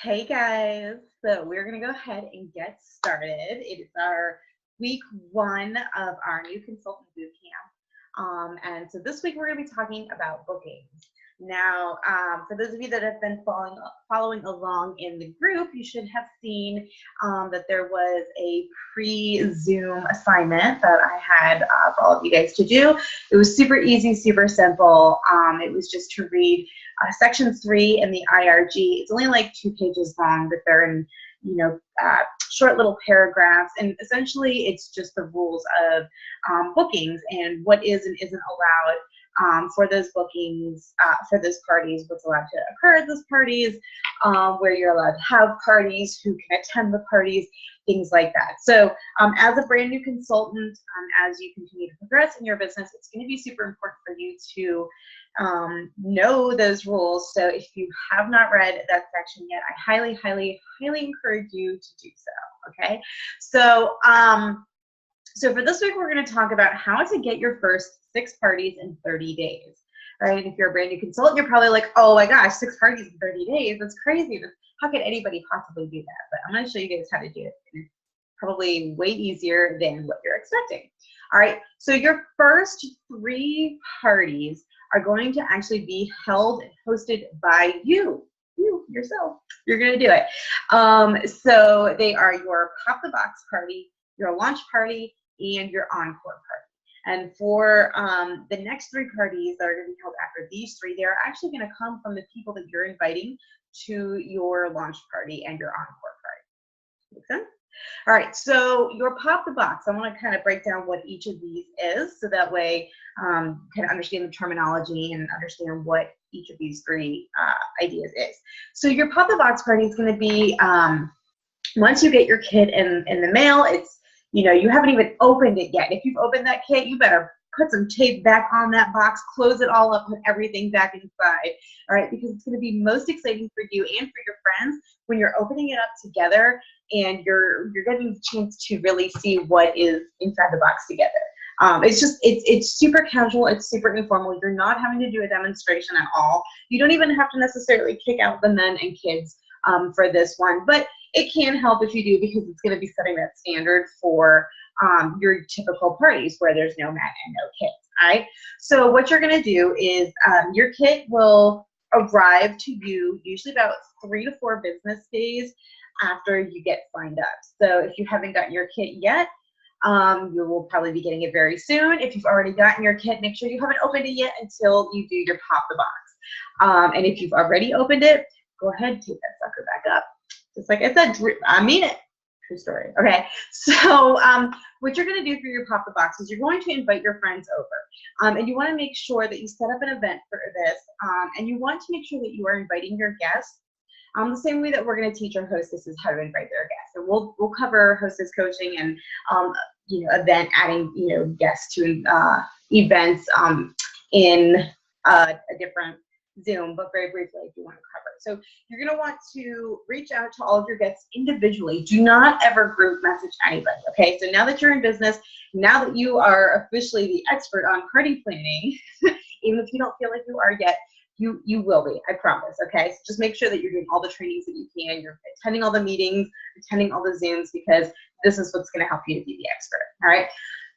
Hey guys, so we're gonna go ahead and get started. It is our week one of our new consultant boot camp. And so this week we're gonna be talking about bookings. Now, for those of you that have been following along in the group, you should have seen that there was a pre-Zoom assignment that I had for all of you guys to do. It was super easy, super simple. It was just to read section 3 in the IRG. It's only like 2 pages long, but they're in, short little paragraphs. And essentially, it's just the rules of bookings and what is and isn't allowed for those bookings, for those parties, what's allowed to occur at those parties, where you're allowed to have parties, who can attend the parties, things like that. So as a brand new consultant, as you continue to progress in your business, it's going to be super important for you to know those rules. So if you have not read that section yet, I highly, highly, highly encourage you to do so. Okay. So, so for this week, we're going to talk about how to get your first 6 parties in 30 days. Right? If you're a brand new consultant, you're probably like, oh my gosh, 6 parties in 30 days. That's crazy. How could anybody possibly do that? But I'm going to show you guys how to do it. And it's probably way easier than what you're expecting. All right. So your first 3 parties are going to actually be held and hosted by you yourself. You're going to do it. So they are your Pop the Box party, your launch party, and your encore party. And for the next 3 parties that are going to be held after these 3, they're actually going to come from the people that you're inviting to your launch party and your encore party. Make sense? All right, so your Pop the Box, I want to kind of break down what each of these is so that way you can understand the terminology and understand what each of these 3 ideas is. So your Pop the Box party is going to be once you get your kit in the mail, it's, you haven't even opened it yet. If you've opened that kit, you better put some tape back on that box, close it all up, put everything back inside, all right? Because it's going to be most exciting for you and for your friends when you're opening it up together and you're getting the chance to really see what is inside the box together. It's super casual, it's super informal. You're not having to do a demonstration at all. You don't even have to necessarily kick out the men and kids for this one, but it can help if you do, because it's going to be setting that standard for your typical parties where there's no men and no kids. All right. So what you're going to do is your kit will arrive to you usually about 3 to 4 business days after you get signed up. So if you haven't gotten your kit yet, you will probably be getting it very soon. If you've already gotten your kit, make sure you haven't opened it yet until you do your Pop the Box. And if you've already opened it, go ahead, take that sucker back up. Just like I said, I mean it. True story. Okay, so what you're going to do for your Pop the Box is you're going to invite your friends over. And you want to make sure that you set up an event for this. And you want to make sure that you are inviting your guests the same way that we're going to teach our hostesses how to invite their guests. And we'll cover hostess coaching and event adding guests to events in a different Zoom, but very briefly if you want to cover. So you're going to want to reach out to all of your guests individually. Do not ever group message anybody, okay? So now that you're in business, now that you are officially the expert on party planning, even if you don't feel like you are yet, you will be, I promise, okay? So just make sure that you're doing all the trainings that you can, you're attending all the meetings, attending all the Zooms, because this is what's going to help you to be the expert, all right?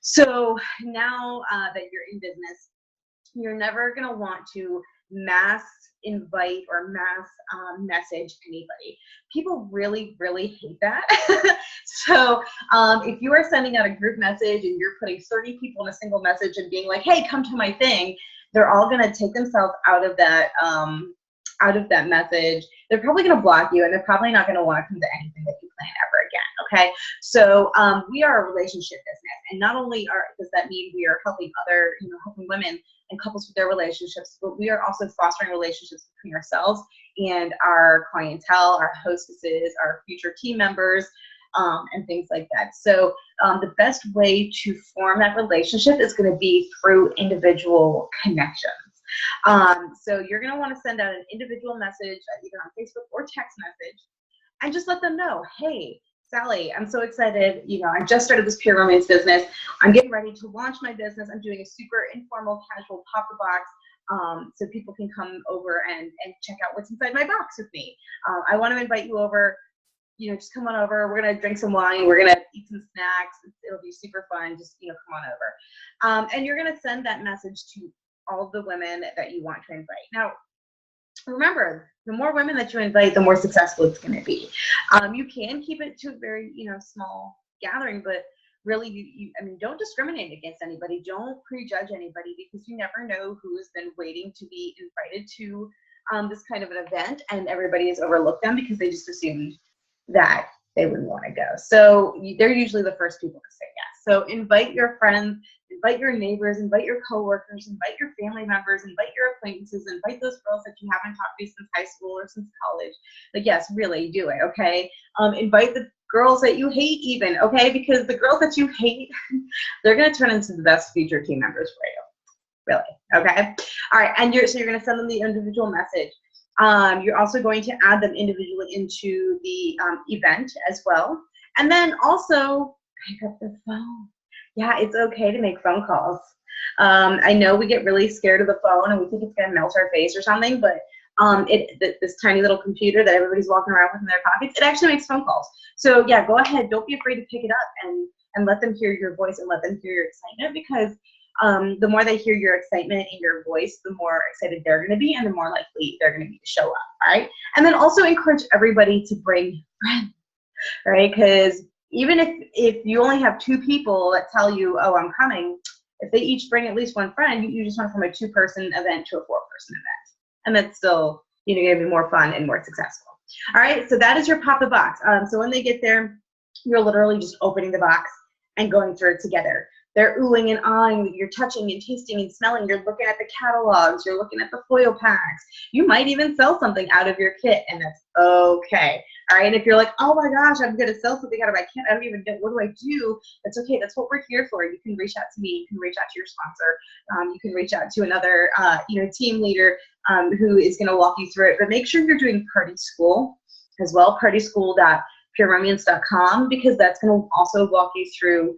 So now that you're in business, you're never going to want to mass invite or mass message anybody. People really, really hate that. So if you are sending out a group message and you're putting 30 people in a single message and being like, hey, come to my thing, they're all going to take themselves out of that message. They're probably going to block you, and they're probably not going to want to come to anything that you plan ever again. Okay, so we are a relationship business, and not only does that mean we are helping helping women and couples with their relationships, but we are also fostering relationships between ourselves and our clientele, our hostesses, our future team members, and things like that. So the best way to form that relationship is going to be through individual connections. So you're going to want to send out an individual message either on Facebook or text message and just let them know, hey, Sally, I'm so excited. I just started this pure romance business. I'm getting ready to launch my business. I'm doing a super informal, casual Pop the Box. so people can come over and check out what's inside my box with me. I want to invite you over. Just come on over. We're going to drink some wine. We're going to eat some snacks. It'll be super fun. Just, come on over. And you're going to send that message to all the women that you want to invite. Now, remember, the more women that you invite, the more successful it's going to be. You can keep it to a very, small gathering, but really, don't discriminate against anybody. Don't prejudge anybody, because you never know who has been waiting to be invited to this kind of an event, and everybody has overlooked them because they just assumed that they wouldn't want to go. So they're usually the first people to say yes. So invite your friends, invite your neighbors, invite your coworkers, invite your family members, invite your acquaintances, invite those girls that you haven't talked to since high school or since college. Like, yes, really do it, okay? Invite the girls that you hate even, okay? Because the girls that you hate, they're going to turn into the best future team members for you. Really, okay? All right, and so you're going to send them the individual message. You're also going to add them individually into the event as well. And then also pick up the phone. Yeah, it's okay to make phone calls. I know we get really scared of the phone and we think it's going to melt our face or something, but this tiny little computer that everybody's walking around with in their pockets, it actually makes phone calls. So yeah, go ahead. Don't be afraid to pick it up and let them hear your voice and let them hear your excitement, because the more they hear your excitement in your voice, the more excited they're going to be, and the more likely they're going to be to show up, all right? And then also encourage everybody to bring friends, right? Because even if you only have 2 people that tell you, oh, I'm coming, if they each bring at least one friend, you just went from a 2-person event to a 4-person event. And that's still, going to be more fun and more successful. All right, so that is your pop the box. So when they get there, you're literally just opening the box and going through it together. They're oohing and ahhing, you're touching and tasting and smelling, you're looking at the catalogs, you're looking at the foil packs. You might even sell something out of your kit, and that's okay. All right, and if you're like, oh my gosh, I'm gonna sell something out of my kit, I don't even know, what do I do? That's okay, that's what we're here for. You can reach out to me, you can reach out to your sponsor, you can reach out to another team leader who is gonna walk you through it. But make sure you're doing Party School as well, partyschool.pureromance.com, because that's gonna also walk you through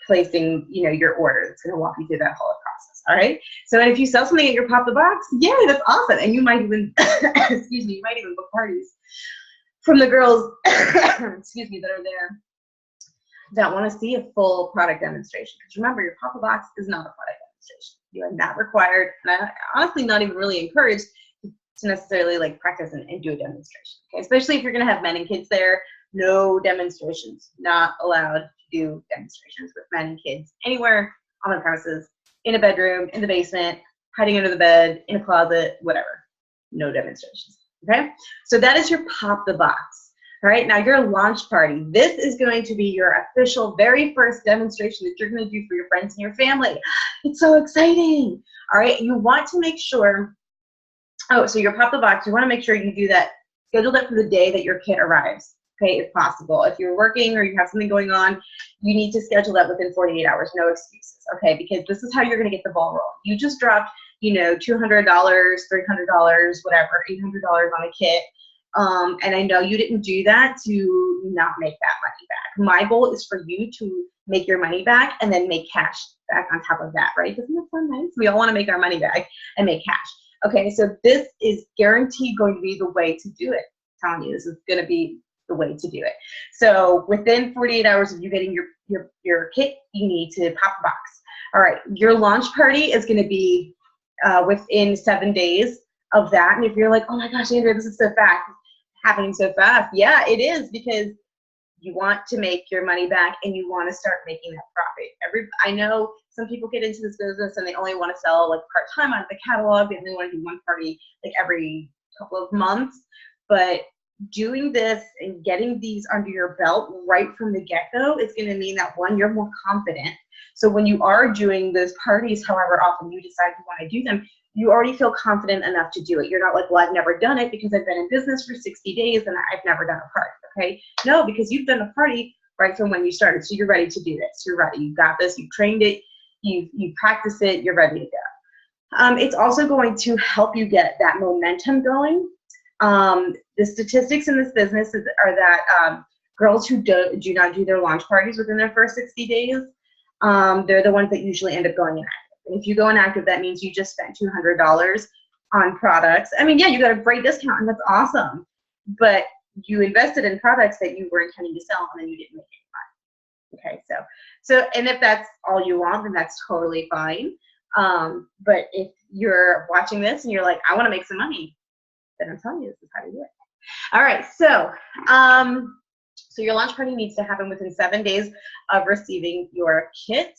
placing, your order. It's going to walk you through that whole process. All right. So if you sell something at your pop the box, yeah, that's awesome. And you might even, excuse me, you might even book parties from the girls, excuse me, that are there that want to see a full product demonstration. Because remember, your pop the box is not a product demonstration. You are not required, and honestly not even really encouraged to necessarily like practice and do a demonstration. Okay, especially if you're going to have men and kids there. No demonstrations. Not allowed to do demonstrations with men and kids anywhere on the premises, in a bedroom, in the basement, hiding under the bed, in a closet, whatever. No demonstrations. Okay? So that is your pop the box. All right, now your launch party. This is going to be your official very first demonstration that you're going to do for your friends and your family. It's so exciting. All right, you want to make sure, so your pop the box, you want to make sure you do that, schedule that for the day that your kit arrives. Okay, if possible. If you're working or you have something going on, you need to schedule that within 48 hours, no excuses, okay? Because this is how you're gonna get the ball rolling. You just dropped, $200, $300, whatever, $800 on a kit. And I know you didn't do that to not make that money back. My goal is for you to make your money back and then make cash back on top of that, right? Doesn't that sound nice? We all wanna make our money back and make cash. Okay, so this is guaranteed going to be the way to do it. I'm telling you, this is gonna be the way to do it. So within 48 hours of you getting your kit, you need to pop the box. All right, your launch party is going to be within 7 days of that. And if you're like, oh my gosh, Andrea, this is so fast, happening so fast. Yeah, it is, because you want to make your money back and you want to start making that profit. I know some people get into this business and they only want to sell like part-time out of the catalog. They only want to do one party like every couple of months, but doing this and getting these under your belt right from the get-go is going to mean that, one, you're more confident. So when you are doing those parties, however often you decide you want to do them, you already feel confident enough to do it. You're not like, well, I've never done it because I've been in business for 60 days and I've never done a party, okay? No, because you've done a party right from when you started. So you're ready to do this. You're ready. You've got this. You've trained it. You've practiced it. You're ready to go. It's also going to help you get that momentum going. The statistics in this business are that girls who do not do their launch parties within their first 60 days, they're the ones that usually end up going inactive. And if you go inactive, that means you just spent $200 on products. I mean, yeah, you got a great discount, and that's awesome. But you invested in products that you were intending to sell, and then you didn't make any money. Okay, so and if that's all you want, then that's totally fine. But if you're watching this and you're like, I want to make some money, then I'm telling you, this is how to do it. All right, so so your launch party needs to happen within 7 days of receiving your kit,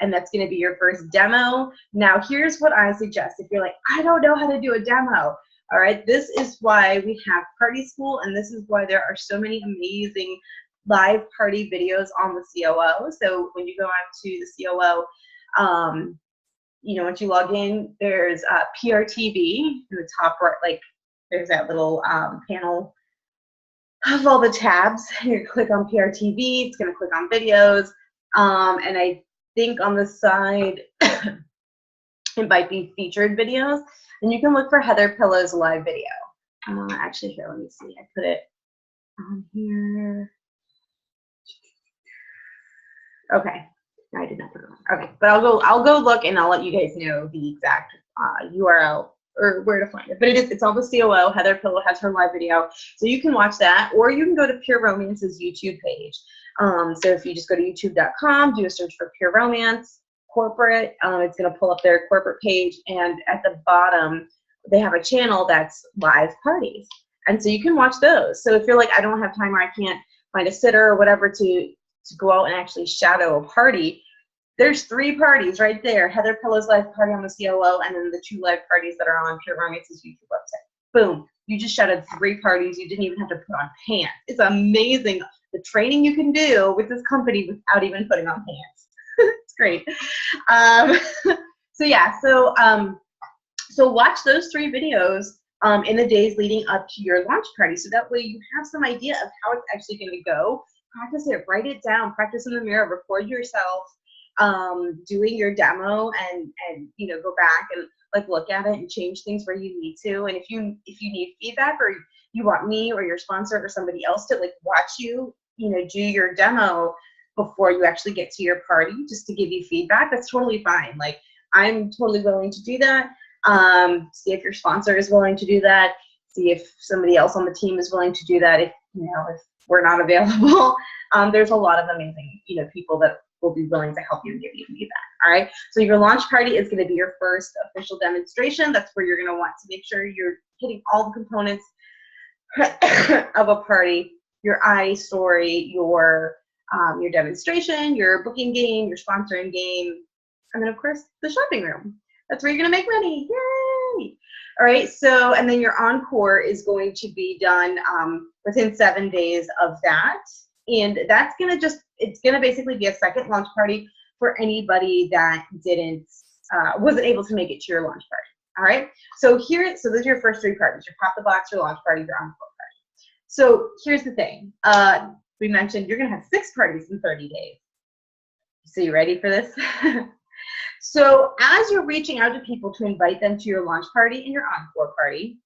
and that's going to be your first demo. Now, here's what I suggest. If you're like, I don't know how to do a demo, all right, this is why we have Party School, and this is why there are so many amazing live party videos on the COO. So when you go on to the COO, you know, once you log in, there's PRTV in the top right, like there's that little panel of all the tabs. You click on PRTV, it's going to click on videos, and I think on the side it might be featured videos, and you can look for Heather Pillow's live video. Actually, here, let me see. I put it on here. Okay, I did not put it on. Okay, but I'll go look, and I'll let you guys know the exact URL or where to find it. But it's on the COO. Heather Pillow has her live video, so you can watch that, or you can go to Pure Romance's YouTube page. So if you just go to youtube.com, do a search for Pure Romance Corporate, it's going to pull up their corporate page, and at the bottom they have a channel that's live parties, and so you can watch those. So if you're like, I don't have time, or I can't find a sitter or whatever to go out and actually shadow a party, there's 3 parties right there. Heather Pillow's live party on the COO, and then the 2 live parties that are on Pure Romance's YouTube website. Boom. You just shadowed 3 parties. You didn't even have to put on pants. It's amazing the training you can do with this company without even putting on pants. It's great. So yeah, so watch those 3 videos in the days leading up to your launch party, so that way you have some idea of how it's actually going to go. Practice it, write it down, practice in the mirror, record yourself doing your demo, and you know, go back and like look at it and change things where you need to. And if you need feedback, or you want me or your sponsor or somebody else to like watch you know, do your demo before you actually get to your party, just to give you feedback, that's totally fine. Like, I'm totally willing to do that. See if your sponsor is willing to do that. See if somebody else on the team is willing to do that. If you know, if we're not available, there's a lot of amazing, you know, people that will be willing to help you and give you feedback. All right. So your launch party is going to be your first official demonstration. That's where you're going to want to make sure you're hitting all the components of a party: your I story, your demonstration, your booking game, your sponsoring game, and then of course the shopping room. That's where you're going to make money. Yay! All right. So, and then your encore is going to be done within 7 days of that. And that's going to it's going to basically be a second launch party for anybody that wasn't able to make it to your launch party. All right. So those are your first 3 parties: your pop the box, your launch party, your encore party. So here's the thing. We mentioned you're going to have 6 parties in 30 days. So you ready for this? So as you're reaching out to people to invite them to your launch party and your encore party,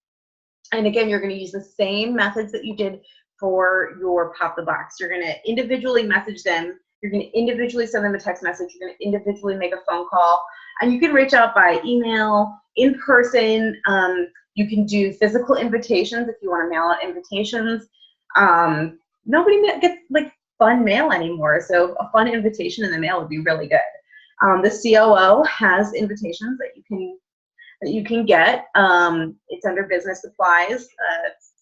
and again, you're going to use the same methods that you did for your pop the box. You're going to individually message them. You're going to individually send them a text message. You're going to individually make a phone call, and you can reach out by email, in person. You can do physical invitations if you want to mail out invitations. Nobody gets like fun mail anymore, so a fun invitation in the mail would be really good. The COO has invitations that you can get. It's under business supplies.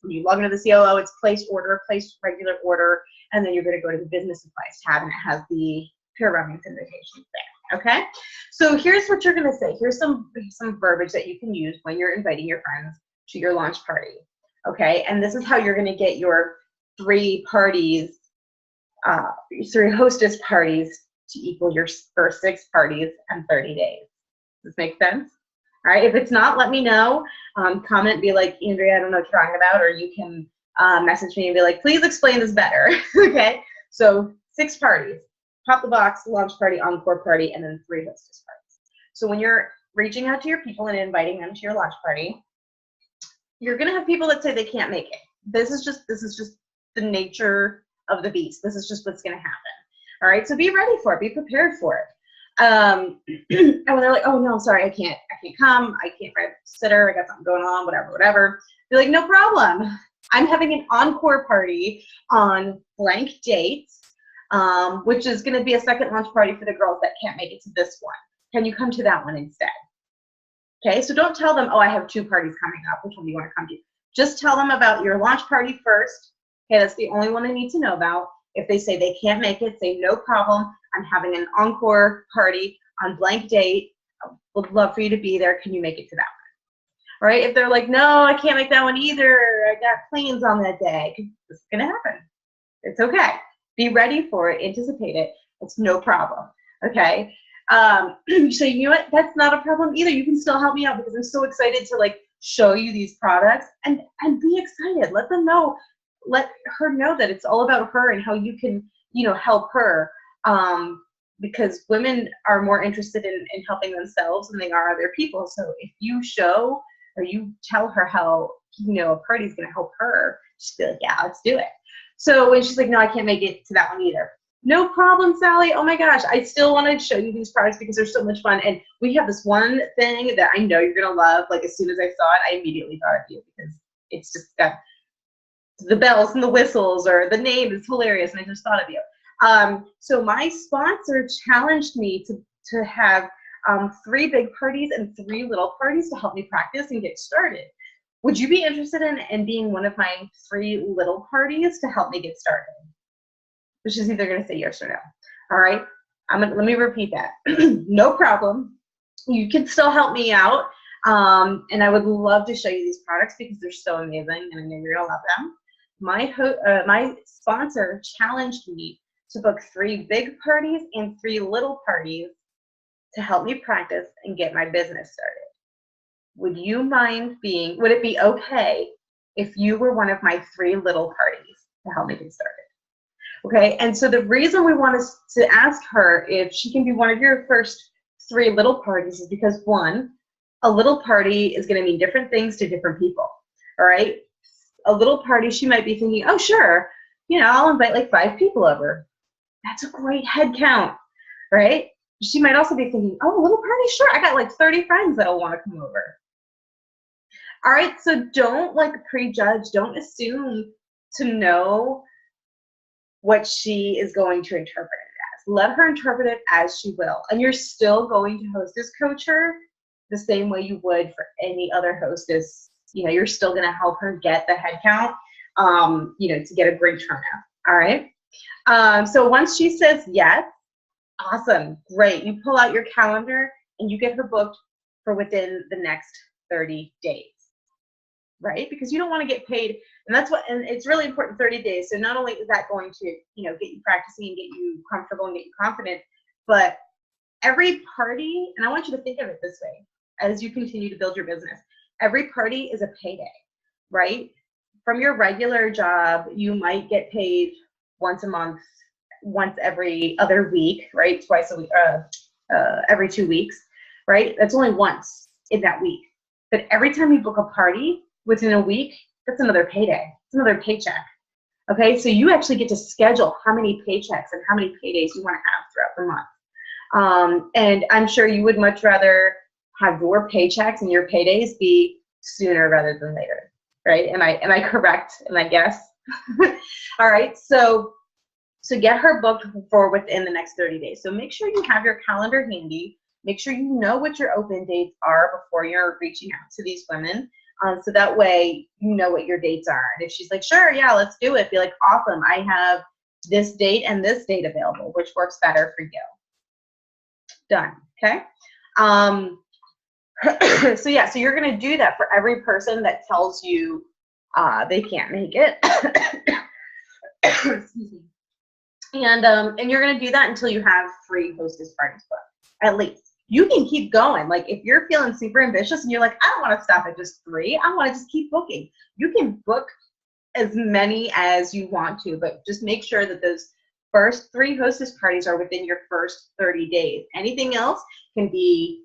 When you log into the COO, it's place order, place regular order, and then you're going to go to the business supplies tab, and it has the Pure Romance invitations there. Okay, so here's what you're going to say. Here's some verbiage that you can use when you're inviting your friends to your launch party. Okay, and this is how you're going to get your 3 parties, 3 hostess parties to equal your first 6 parties in 30 days. Does this make sense? All right, if it's not, let me know. Comment, be like, Andrea, I don't know what you're talking about, or you can message me and be like, please explain this better. Okay, so 6 parties: pop the box, launch party, encore party, and then 3 hostess parties. So when you're reaching out to your people and inviting them to your launch party, you're gonna have people that say they can't make it. This is just the nature of the beast. This is just what's gonna happen. All right, so be ready for it, be prepared for it. And when they're like, oh no, I'm sorry, I can't come, I can't find a sitter, I got something going on, whatever. They're like, no problem. I'm having an encore party on blank dates, which is going to be a second lunch party for the girls that can't make it to this one. Can you come to that one instead? Okay, so don't tell them, oh, I have 2 parties coming up, which one do you want to come to? Just tell them about your launch party first. Okay, that's the only one they need to know about. If they say they can't make it, say no problem. I'm having an encore party on blank date. I would love for you to be there. Can you make it to that one? All right, if they're like, no, I can't make that one either. I got plans on that day. This is going to happen. It's okay. Be ready for it. Anticipate it. It's no problem. Okay? So you know what? That's not a problem either. You can still help me out because I'm so excited to like show you these products and be excited. Let them know. Let her know that it's all about her and how you can, you know, help her. Because women are more interested in helping themselves than they are other people. So if you show or you tell her how, you know, a party's going to help her, she'll be like, yeah, let's do it. So when she's like, no, I can't make it to that one either. No problem, Sally. Oh my gosh, I still want to show you these products because they're so much fun. And we have this one thing that I know you're going to love. Like as soon as I saw it, I immediately thought of you because it's just got the bells and the whistles, or the name is hilarious, and I just thought of you. So my sponsor challenged me to have 3 big parties and 3 little parties to help me practice and get started. Would you be interested in being one of my 3 little parties to help me get started? But she's either going to say yes or no. All right, let me repeat that. No problem. You can still help me out, and I would love to show you these products because they're so amazing, and I know you're going to love them. My sponsor challenged me to book 3 big parties and 3 little parties to help me practice and get my business started. Would it be okay if you were one of my 3 little parties to help me get started? Okay, and so the reason we want to ask her if she can be one of your first 3 little parties is because 1, a little party is going to mean different things to different people. All right, a little party, she might be thinking, oh sure, you know, I'll invite like 5 people over. That's a great head count, right? She might also be thinking, oh, a little party, sure, I got like 30 friends that'll want to come over. All right, so don't like prejudge, don't assume to know what she is going to interpret it as. Let her interpret it as she will. And you're still going to hostess coach her the same way you would for any other hostess. You know, you're still going to help her get the head count, you know, to get a great turnout. All right. So once she says yes, awesome, great. You pull out your calendar and you get her booked for within the next 30 days. Right? Because you don't want to get paid, and it's really important, 30 days. So not only is that going to, you know, get you practicing and get you comfortable and get you confident, but every party, and I want you to think of it this way, as you continue to build your business, every party is a payday, right? From your regular job, you might get paid once a month, once every other week, right? Twice a week, every 2 weeks, right? That's only once in that week. But every time you book a party, within a week, that's another payday. It's another paycheck. Okay, so you actually get to schedule how many paychecks and how many paydays you want to have throughout the month. And I'm sure you would much rather have your paychecks and your paydays be sooner rather than later, right? Am I correct in my guess? All right, so get her booked for within the next 30 days. So make sure you have your calendar handy. Make sure you know what your open dates are before you're reaching out to these women. So that way you know what your dates are. And if she's like, sure, yeah, let's do it, be like, awesome, I have this date and this date available, which works better for you. Done, okay? So yeah, so you're gonna do that for every person that tells you they can't make it. Excuse me. And you're gonna do that until you have 3 hostess parties booked, at least. You can keep going. Like if you're feeling super ambitious and you're like, I don't want to stop at just 3, I want to just keep booking. You can book as many as you want to, but just make sure that those first 3 hostess parties are within your first 30 days. Anything else can be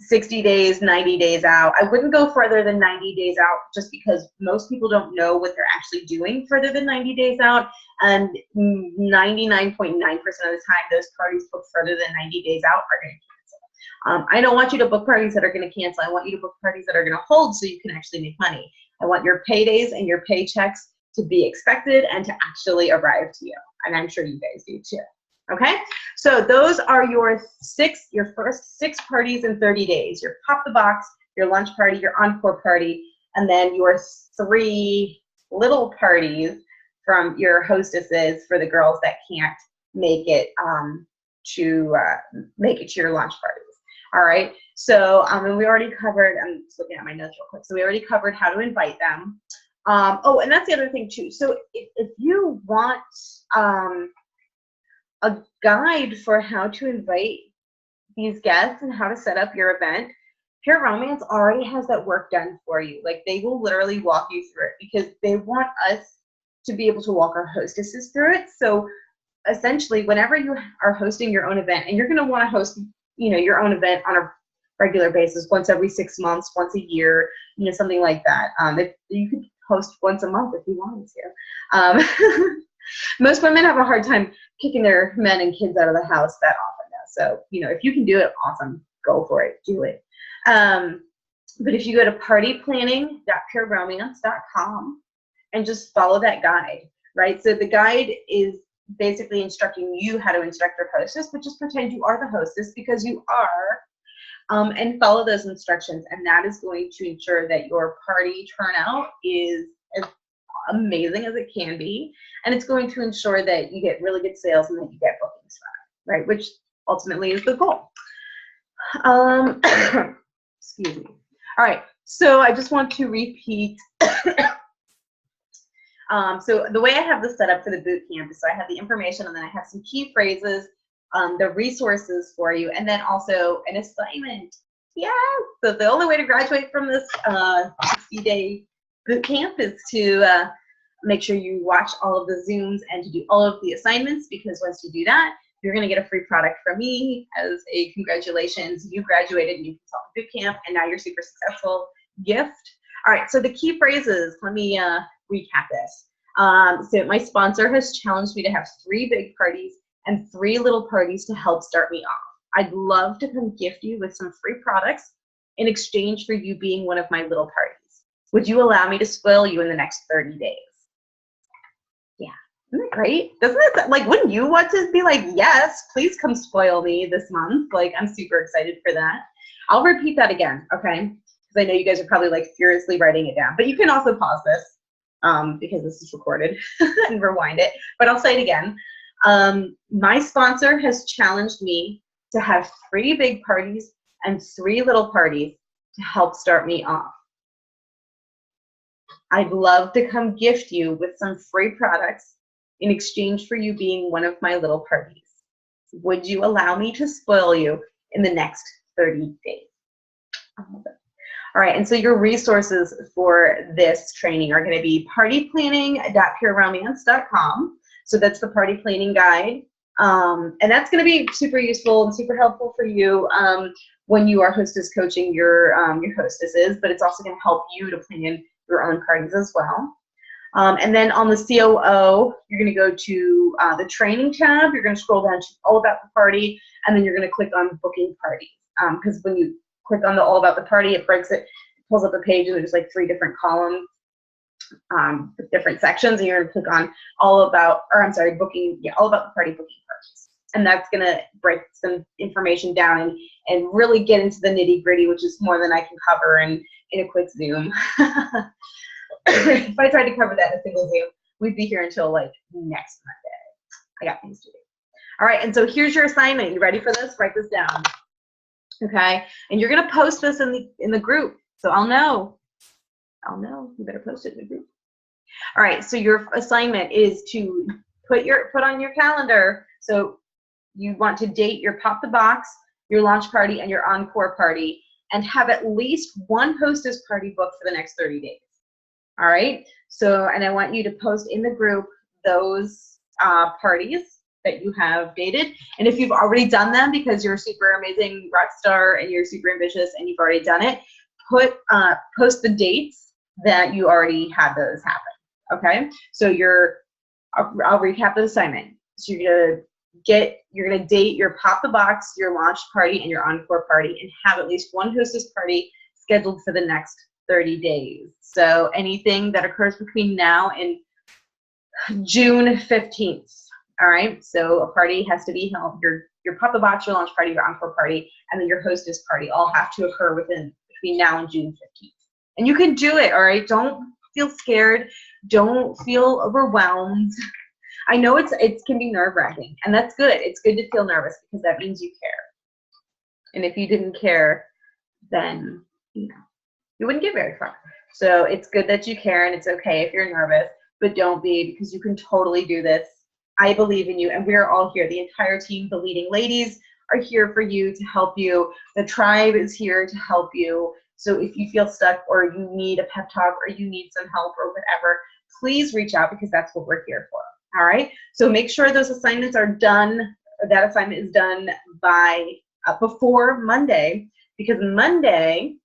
60 days, 90 days out. I wouldn't go further than 90 days out just because most people don't know what they're actually doing further than 90 days out. And 99.9% of the time, those parties booked further than 90 days out are going to cancel. I don't want you to book parties that are going to cancel. I want you to book parties that are going to hold so you can actually make money. I want your paydays and your paychecks to be expected and to actually arrive to you. And I'm sure you guys do too. Okay, so those are your first 6 parties in 30 days. Your pop the box, your lunch party, your encore party, and then your 3 little parties from your hostesses for the girls that can't make it to your lunch parties. All right, so and we already covered, I'm just looking at my notes real quick. So we already covered how to invite them. Oh, and that's the other thing too. So if you want a guide for how to invite these guests and how to set up your event, Pure Romance already has that work done for you. Like, they will literally walk you through it because they want us to be able to walk our hostesses through it. So essentially, whenever you are hosting your own event, and you're going to want to host, your own event on a regular basis, once every 6 months, once a year, something like that. If you could host once a month if you wanted to. Most women have a hard time kicking their men and kids out of the house that often now. So, if you can do it, awesome. Go for it. Do it. But if you go to partyplanning.pureromance.com and just follow that guide, right? So the guide is basically instructing you how to instruct your hostess, but just pretend you are the hostess because you are, and follow those instructions. And that is going to ensure that your party turnout is as amazing as it can be, and it's going to ensure that you get really good sales and that you get bookings from it, right? Which ultimately is the goal. Excuse me. All right, so I just want to repeat. So the way I have this set up for the boot camp is, so I have the information, and then I have some key phrases, the resources for you, and then also an assignment. Yeah. So the only way to graduate from this 60-day boot camp is to make sure you watch all of the Zooms and to do all of the assignments, because once you do that, you're going to get a free product from me as a congratulations, you graduated New Consultant Boot Camp and now you're super successful gift. All right, so the key phrases, let me recap this. So my sponsor has challenged me to have 3 big parties and 3 little parties to help start me off. I'd love to come gift you with some free products in exchange for you being one of my little parties. Would you allow me to spoil you in the next 30 days? Yeah, isn't that great? Doesn't it, like, wouldn't you want to be like, yes, please come spoil me this month? Like, I'm super excited for that. I'll repeat that again, okay? Because I know you guys are probably like furiously writing it down, but you can also pause this because this is recorded and rewind it, but I'll say it again. My sponsor has challenged me to have 3 big parties and 3 little parties to help start me off. I'd love to come gift you with some free products in exchange for you being one of my little parties. Would you allow me to spoil you in the next 30 days? All right, and so your resources for this training are going to be partyplanning.pureromance.com. So that's the party planning guide. And that's going to be super useful and super helpful for you when you are hostess coaching your hostesses, but it's also going to help you to plan your own parties as well. And then on the COO, you're going to go to the training tab. You're going to scroll down to all about the party, and then you're going to click on booking parties. Because when you click on the all about the party, it breaks it, pulls up a page, and there's like 3 different columns with different sections, and you're going to click on all about, or I'm sorry, booking, yeah, all about the party booking parties. And that's going to break some information down and really get into the nitty gritty, which is more than I can cover in a quick Zoom. If I tried to cover that in a single Zoom, we'd be here until like next Monday. I got things to do. All right, and so here's your assignment. You ready for this? Write this down. Okay, and you're gonna post this in the group, so I'll know. You better post it in the group. All right, so your assignment is to put on your calendar. So you want to date your pop the box, your launch party, and your encore party, and have at least 1 hostess party booked for the next 30 days. All right, so, and I want you to post in the group those parties that you have dated. And if you've already done them because you're a super amazing rock star and you're super ambitious and you've already done it, post the dates that you already had those happen. Okay, so I'll recap the assignment. So you're gonna date your pop the box, your launch party, and your encore party, and have at least one hostess party scheduled for the next 30 days. So anything that occurs between now and June 15th. All right, so a party has to be held. Your pop the box, your launch party, your encore party, and then your hostess party all have to occur between now and June 15th. And you can do it, all right? Don't feel scared. Don't feel overwhelmed. I know it can be nerve-wracking, and that's good. It's good to feel nervous because that means you care. And if you didn't care, then you wouldn't get very far. So it's good that you care, and it's okay if you're nervous, but don't be, because you can totally do this. I believe in you, and we're all here. The entire team, the leading ladies, are here for you to help you. The tribe is here to help you. So if you feel stuck or you need a pep talk or you need some help or whatever, please reach out, because that's what we're here for. All right? So make sure those assignments are done, or that assignment is done by before Monday, because Monday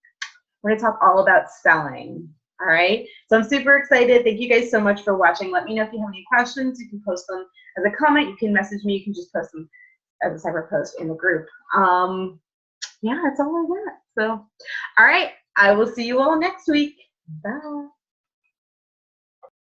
we're going to talk all about selling. All right, so I'm super excited. Thank you guys so much for watching. Let me know if you have any questions. You can post them as a comment. You can message me. You can just post them as a separate post in the group. Yeah, that's all I got. So, all right, I will see you all next week. Bye.